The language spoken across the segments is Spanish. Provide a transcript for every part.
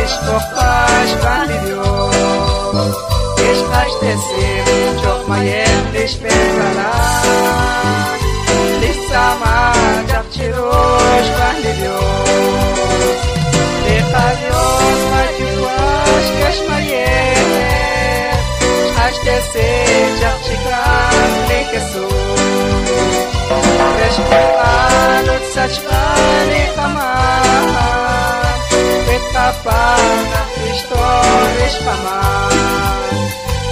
Bokbash Bandidio Ish Ashtesim Jok Mayem Lish Bezala Lish Sama Jak Chirosh Bandidio Lichadios Matyuash Kesh Mayem Ashtesim Jak Chikam Likesu Resh Kuan Utsachkan Ikaman Kapag Kristoris paman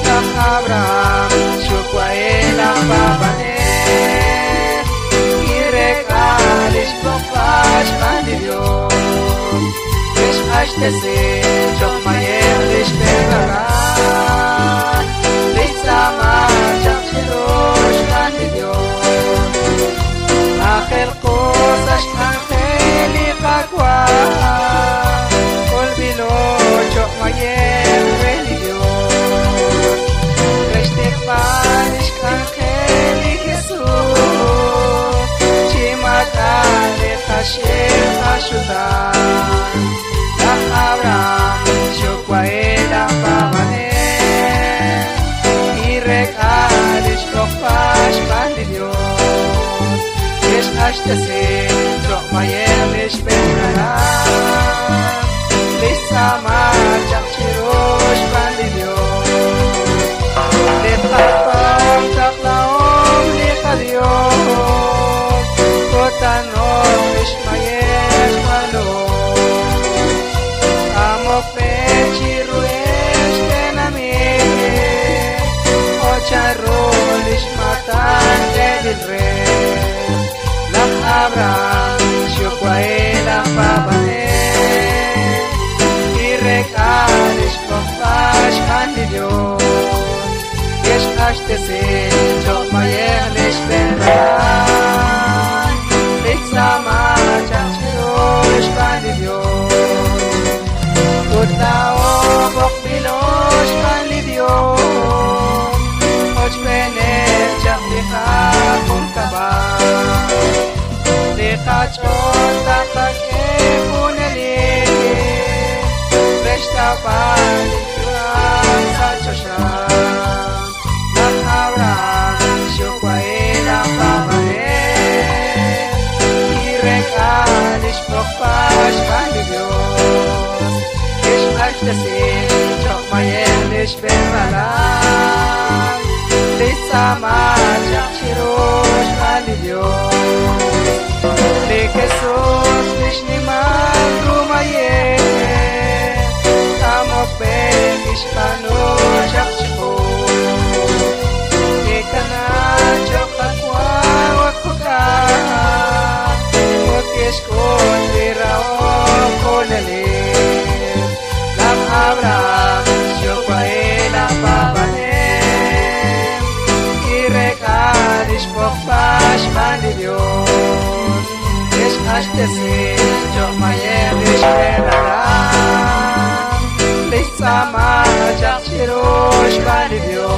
Ng Abraham Syukwain ang babanet Irek alis Bokbash Bandidio Ish Ashtesim Jok Mayem Lish Bezala Lish Sama Jak Chirosh Bandidio Akhel Kos Ashtan Kheli Kakwa Jok Mayem Religion Reshtek Panish Kankeli Jesus Chimakale Hashem Hashudan Ng Abraham Syukwain ang pamanet Irek Alish Bokbash Bandidio Ish Ashtesim Jok Mayem Lish Bezala Sama Jak Chirosh Bandidio Lepapam Taklaom Likadiom Kotanom Ishmayesh Malom Amok Pechiruesh Tenamir Ocharol Ishmatan Devilre Lang Abraham Syukwain ang babanet Alish Bokbash Bandidio Ish Ashtesim Jok Mayem Lish Bezala Lish Sama Jak Chirosh Bandidio Kutao Bok Bilosh Bandidio Hoch Benet Jak Lika Kumkabah Lika Chot Tatak Epunelin Kapal Ikuan sa Choshan Ng Abraham Syukwain ang pamanet Irek Alish Bokbash Bandidio Ish Ashtesim Jok Mayem Lish Bezala Lish Sama Jak Chirosh Bandidio Lik Jesus Lish Niman Rumayem Ben Ishpano Jak Chipo Ekana Jok Akwa Wakuka Mukis Kon Virao Konalim Lang Abraham Syukwain ang babanem Irek Alish Bokbash Bandidio Ish Ashtesim Jok Mayem Lish Bezala Sama Jak Chirosh Bandidio